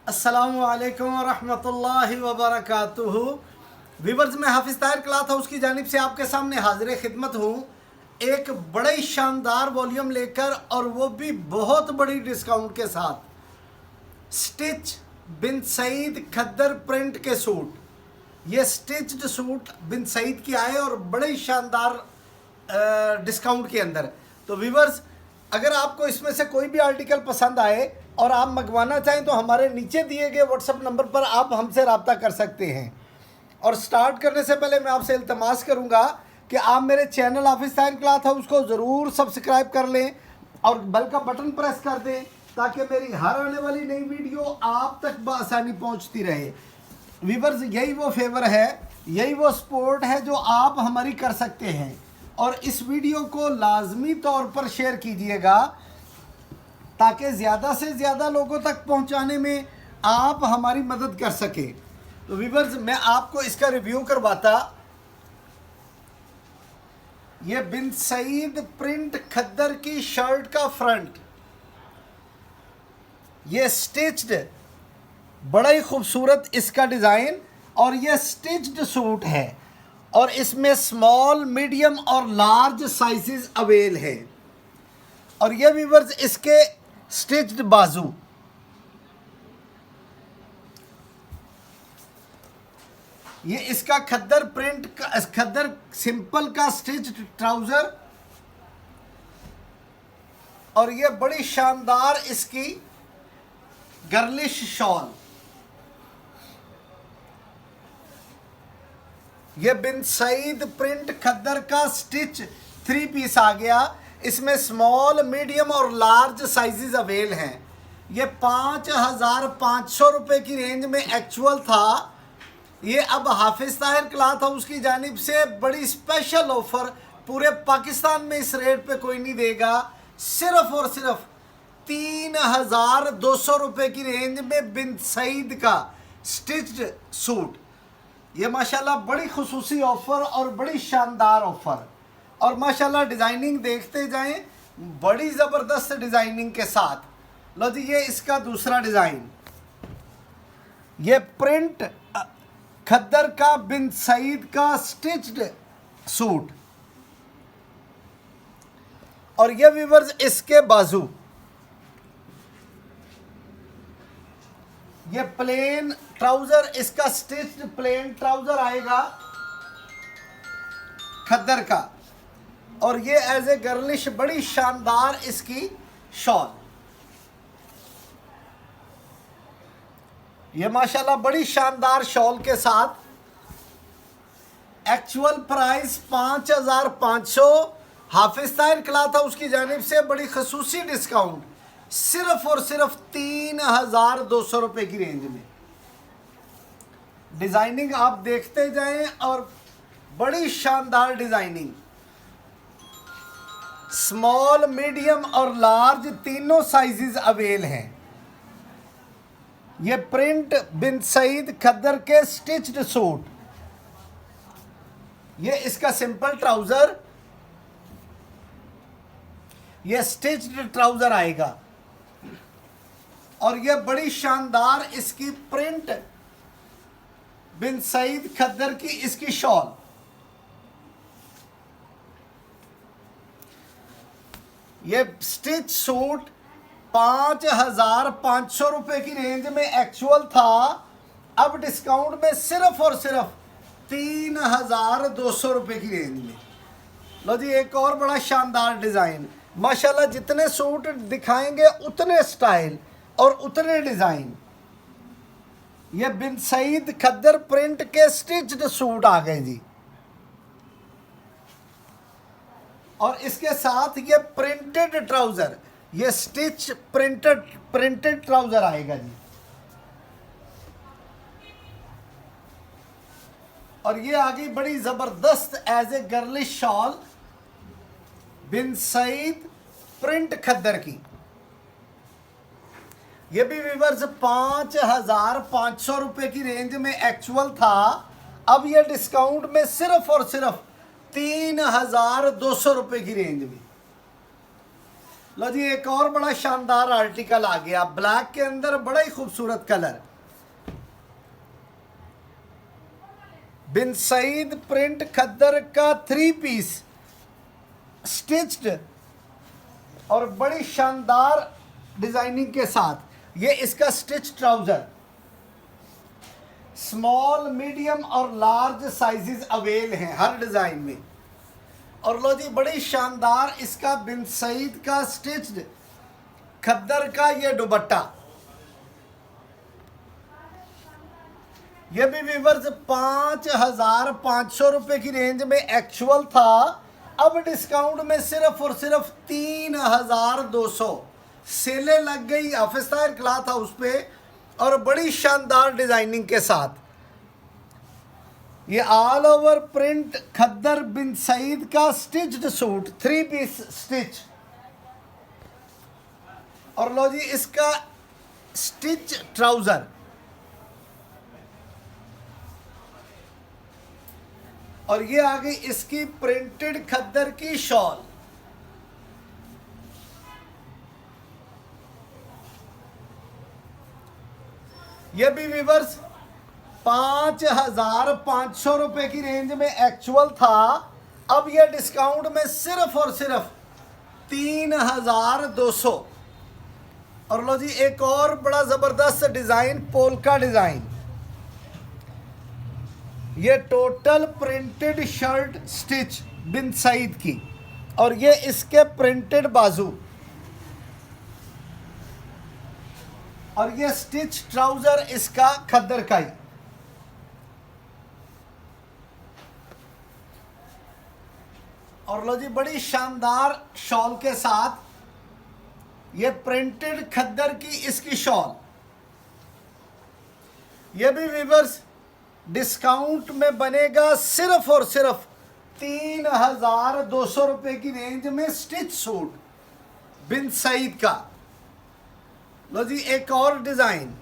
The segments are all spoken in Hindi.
अस्सलामुअलैकुम वरहमतुल्लाहि वबरकातुहू। वीवर्स, मैं हाफिज़ ताहिर क्लॉथ हाउस की जानिब से आपके सामने हाजिर खिदमत हूँ एक बड़े शानदार वॉल्यूम लेकर, और वो भी बहुत बड़ी डिस्काउंट के साथ। स्टिच बिन सईद खद्दर प्रिंट के सूट, ये स्टिच्ड सूट बिन सईद की आए और बड़े शानदार डिस्काउंट के अंदर। तो व्यूवर्स, अगर आपको इसमें से कोई भी आर्टिकल पसंद आए और आप मंगवाना चाहें तो हमारे नीचे दिए गए व्हाट्सएप नंबर पर आप हमसे रब्ता कर सकते हैं। और स्टार्ट करने से पहले मैं आपसे इल्तमास करूंगा कि आप मेरे चैनल हाफिज़ ताहिर क्लॉथ हाउस को ज़रूर सब्सक्राइब कर लें और बेल का बटन प्रेस कर दें ताकि मेरी हर आने वाली नई वीडियो आप तक बआसानी पहुंचती रहे। व्यूवर्स, यही वो फेवर है, यही वो सपोर्ट है जो आप हमारी कर सकते हैं। और इस वीडियो को लाजमी तौर पर शेयर कीजिएगा ताकि ज़्यादा से ज़्यादा लोगों तक पहुंचाने में आप हमारी मदद कर सकें। तो व्यूवर्स, मैं आपको इसका रिव्यू करवाता। ये बिन सईद प्रिंट खद्दर की शर्ट का फ्रंट, ये स्टिच्ड, बड़ा ही खूबसूरत इसका डिज़ाइन, और ये स्टिच्ड सूट है और इसमें स्मॉल, मीडियम और लार्ज साइजेस अवेल है। और ये व्यूवर्स इसके स्टिच्ड बाजू, ये इसका खद्दर प्रिंट का, खद्दर सिंपल का स्टिच्ड ट्राउजर, और ये बड़ी शानदार इसकी गर्लिश शॉल। ये बिन सईद प्रिंट खद्दर का स्टिच 3 पीस आ गया। इसमें स्मॉल, मीडियम और लार्ज साइजेस अवेल हैं। ये 5,500 रुपये की रेंज में एक्चुअल था। ये अब हाफिज़ ताहिर क्लॉथ हाउस की जानिब से बड़ी स्पेशल ऑफ़र, पूरे पाकिस्तान में इस रेट पे कोई नहीं देगा। सिर्फ़ और सिर्फ 3,200 रुपये की रेंज में बिन सईद का स्टिच्ड सूट। ये माशाल्लाह बड़ी खुसूसी ऑफ़र और बड़ी शानदार ऑफ़र। और माशाल्लाह डिज़ाइनिंग देखते जाएं, बड़ी ज़बरदस्त डिज़ाइनिंग के साथ। लो जी, ये इसका दूसरा डिज़ाइन, ये प्रिंट खद्दर का बिन सईद का स्टिच्ड सूट, और ये व्यूवर्स इसके बाजू, ये प्लेन ट्राउजर, इसका स्टिच्ड प्लेन ट्राउजर आएगा खद्दर का, और ये एज ए गर्लिश बड़ी शानदार इसकी शॉल। ये माशाल्लाह बड़ी शानदार शॉल के साथ। एक्चुअल प्राइस 5,500, हाफिज़ ताहिर क्लॉथ हाउस की जानिब से बड़ी खसूसी डिस्काउंट, सिर्फ और सिर्फ 3,200 रुपये की रेंज में। डिज़ाइनिंग आप देखते जाएं, और बड़ी शानदार डिज़ाइनिंग, स्मॉल, मीडियम और लार्ज तीनों साइजेस अवेल हैं। ये प्रिंट बिन सईद खद्दर के स्टिच्ड सूट, ये इसका सिंपल ट्राउजर, ये स्टिच्ड ट्राउजर आएगा, और ये बड़ी शानदार इसकी प्रिंट बिन सईद खद्दर की इसकी शॉल। ये स्टिच सूट 5,500 रुपये की रेंज में एक्चुअल था, अब डिस्काउंट में सिर्फ और सिर्फ 3,200 रुपये की रेंज में। लो जी, एक और बड़ा शानदार डिज़ाइन। माशाल्लाह जितने सूट दिखाएंगे उतने स्टाइल और उतने डिज़ाइन। ये बिन सईद खद्दर प्रिंट के स्टिच्ड सूट आ गए जी, और इसके साथ ये प्रिंटेड ट्राउजर, ये स्टिच प्रिंटेड ट्राउजर आएगा जी। और ये आ गई बड़ी जबरदस्त as a girlish shawl Bin Saeed print khaddar की। ये भी व्यूवर्स 5,500 रुपये की रेंज में एक्चुअल था, अब ये डिस्काउंट में सिर्फ और सिर्फ 3,200 रुपये की रेंज में। लो जी, एक और बड़ा शानदार आर्टिकल आ गया ब्लैक के अंदर, बड़ा ही खूबसूरत कलर। बिन सईद प्रिंट खद्दर का 3 पीस स्टिच्ड और बड़ी शानदार डिजाइनिंग के साथ। ये इसका स्टिच ट्राउजर, स्मॉल मीडियम और लार्ज साइजेस अवेल हैं हर डिजाइन में। और लो जी, बड़ी शानदार इसका बिन सईद का स्टिच्ड खद्दर का ये दुपट्टा। ये भी व्यूअर्स 5,500 रुपए की रेंज में एक्चुअल था, अब डिस्काउंट में सिर्फ और सिर्फ 3,200। सेलें लग गई हाफिज ताहिर क्लॉथ हाउस पे और बड़ी शानदार डिजाइनिंग के साथ। ये ऑल ओवर प्रिंट खद्दर बिन सईद का स्टिच्ड सूट 3 पीस स्टिच। और लो जी, इसका स्टिच ट्राउजर और ये आ गई इसकी प्रिंटेड खद्दर की शॉल। ये भी व्यूअर्स 5,500 रुपए की रेंज में एक्चुअल था, अब ये डिस्काउंट में सिर्फ और सिर्फ 3,200। और लो जी, एक और बड़ा जबरदस्त डिजाइन, पोल्का डिजाइन। ये टोटल प्रिंटेड शर्ट स्टिच बिन सईद की और ये इसके प्रिंटेड बाजू और ये स्टिच ट्राउजर इसका खद्दर का ही। और लो जी, बड़ी शानदार शॉल के साथ ये प्रिंटेड खद्दर की इसकी शॉल। ये भी व्यूअर्स डिस्काउंट में बनेगा सिर्फ और सिर्फ 3,200 रुपए की रेंज में स्टिच सूट बिन सईद का। लो जी, एक और डिजाइन,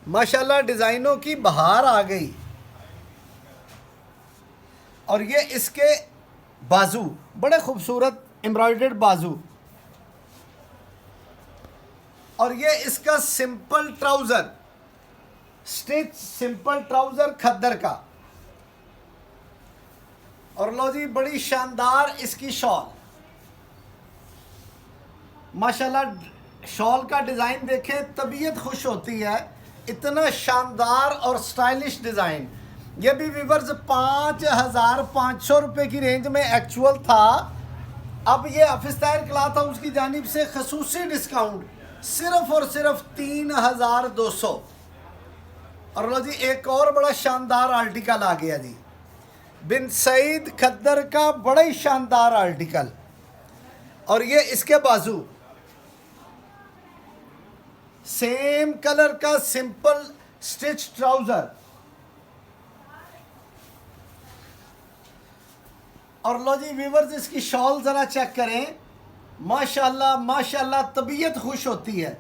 माशाल्लाह डिजाइनों की बहार आ गई। और ये इसके बाजू, बड़े खूबसूरत एम्ब्रॉयडर्ड बाजू। और ये इसका simple trouser, stitch simple trouser khaddar का। और लो जी, बड़ी शानदार इसकी शॉल। माशाल्लाह शॉल का डिजाइन देखें, तबीयत खुश होती है, इतना शानदार और स्टाइलिश डिजाइन। ये भी व्यूअर्स 5,500 रुपए की रेंज में एक्चुअल था, अब ये हाफिज ताहिर क्लॉथ हाउस की जानिब से खसूसी डिस्काउंट सिर्फ और सिर्फ 3,200। और लो जी, एक और बड़ा शानदार आर्टिकल आ गया जी, बिन सईद खद्दर का बड़ा ही शानदार आर्टिकल। और ये इसके बाजू सेम कलर का सिंपल स्टिच ट्राउजर। और लो जी व्यूअर्स, इसकी शॉल जरा चेक करें, माशाल्लाह माशाल्लाह तबीयत खुश होती है।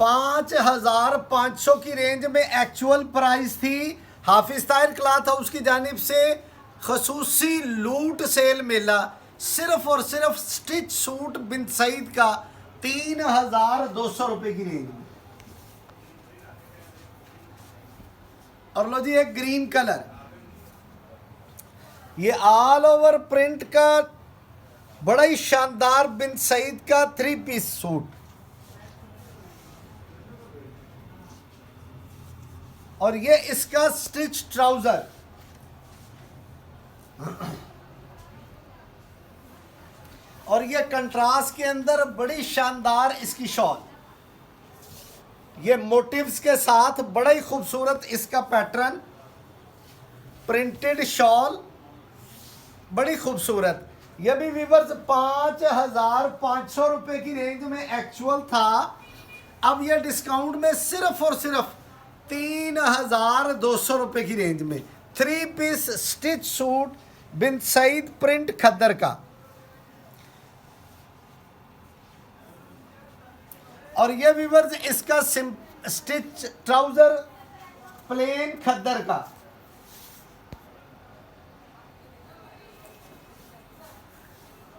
5,500 की रेंज में एक्चुअल प्राइस थी, हाफिज ताहिर क्लॉथ हाउस की जानिब से खसूसी लूट सेल मेला, सिर्फ और सिर्फ स्टिच सूट बिन सईद का 3,200 रुपए की रेंज में। और लो जी, एक ग्रीन कलर, ये ऑल ओवर प्रिंट का बड़ा ही शानदार बिन सईद का 3 पीस सूट। और ये इसका स्टिच ट्राउजर। और ये कंट्रास्ट के अंदर बड़ी शानदार इसकी शॉल, ये मोटिव्स के साथ बड़ा ही खूबसूरत इसका पैटर्न, प्रिंटेड शॉल बड़ी खूबसूरत। यह भी व्यूअर्स 5,500 रुपए की रेंज में एक्चुअल था, अब यह डिस्काउंट में सिर्फ और सिर्फ 3,200 रुपए की रेंज में 3 पीस स्टिच सूट बिन सईद प्रिंट खद्दर का। और यह व्यूअर्स इसका स्टिच ट्राउजर प्लेन खद्दर का।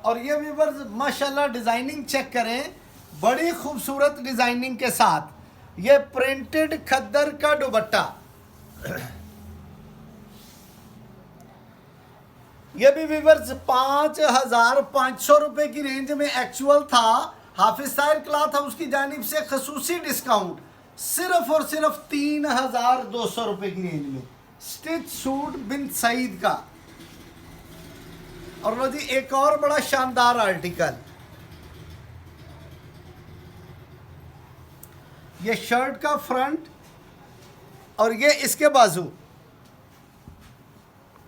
और ये व्यूअर्स माशाल्लाह डिज़ाइनिंग चेक करें, बड़ी खूबसूरत डिज़ाइनिंग के साथ ये प्रिंटेड खद्दर का दुपट्टा। ये भी व्यूअर्स 5,500 रुपये की रेंज में एक्चुअल था। हाफिज ताहिर क्लॉथ हाउस की जानिब से खसूसी डिस्काउंट सिर्फ और सिर्फ 3,200 रुपये की रेंज में स्टिच सूट बिन सईद का। और लो जी एक और बड़ा शानदार आर्टिकल, ये शर्ट का फ्रंट और ये इसके बाजू,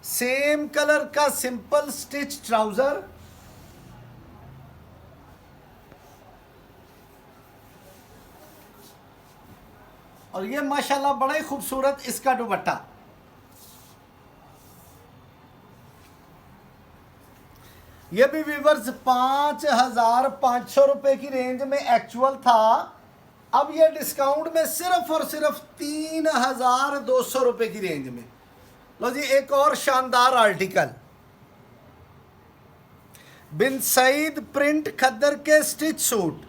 सेम कलर का सिंपल स्टिच ट्राउजर, और ये माशाल्लाह बड़ा ही खूबसूरत इसका दुपट्टा। ये भी व्यूअर्स 5,500 रुपये की रेंज में एक्चुअल था। अब ये डिस्काउंट में सिर्फ और सिर्फ 3,200 रुपये की रेंज में। लो जी एक और शानदार आर्टिकल, बिन सईद प्रिंट खद्दर के स्टिच सूट।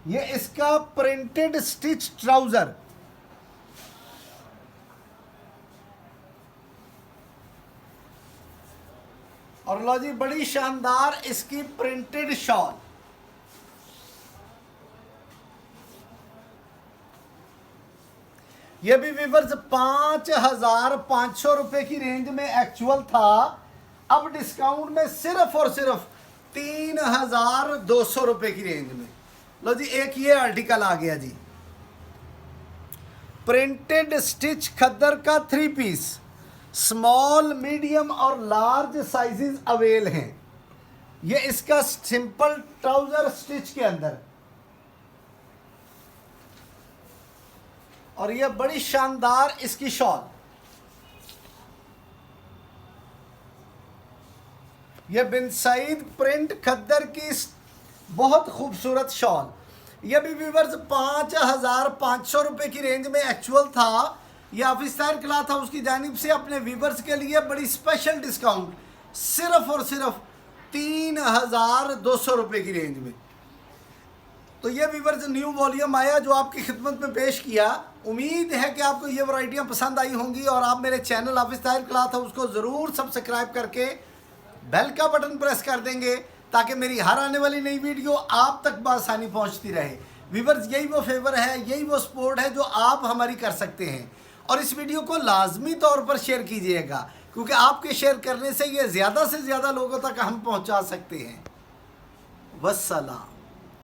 ये इसका प्रिंटेड स्टिच ट्राउजर, और लो जी बड़ी शानदार इसकी प्रिंटेड शॉल। ये भी व्यूअर्स 5,500 रुपये की रेंज में एक्चुअल था। अब डिस्काउंट में सिर्फ और सिर्फ 3,200 रुपये की रेंज में। लो जी एक ये आर्टिकल आ गया जी, प्रिंटेड स्टिच खद्दर का 3 पीस, स्मॉल मीडियम और लार्ज साइजेस अवेल हैं। ये इसका सिंपल ट्राउजर स्टिच के अंदर, और ये बड़ी शानदार इसकी शॉल। ये बिन सईद प्रिंट खद्दर की बहुत खूबसूरत शॉल। ये भी व्यूअर्स 5,500 रुपये की रेंज में एक्चुअल था। ये हाफिज ताहिर क्लॉथ हाउस की जानिब से अपने व्यूअर्स के लिए बड़ी स्पेशल डिस्काउंट सिर्फ और सिर्फ 3,200 रुपये की रेंज में। तो ये व्यूअर्स न्यू वॉल्यूम आया जो आपकी खिदमत में पेश किया। उम्मीद है कि आपको ये वैरायटियाँ पसंद आई होंगी और आप मेरे चैनल हाफिज ताहिर क्लॉथ हाउस को ज़रूर सब्सक्राइब करके बेल का बटन प्रेस कर देंगे ताकि मेरी हर आने वाली नई वीडियो आप तक बआसानी पहुंचती रहे। व्यूअर्स यही वो फेवर है, यही वो सपोर्ट है जो आप हमारी कर सकते हैं। और इस वीडियो को लाजमी तौर पर शेयर कीजिएगा क्योंकि आपके शेयर करने से ये ज़्यादा से ज़्यादा लोगों तक हम पहुंचा सकते हैं। वस्सलाम।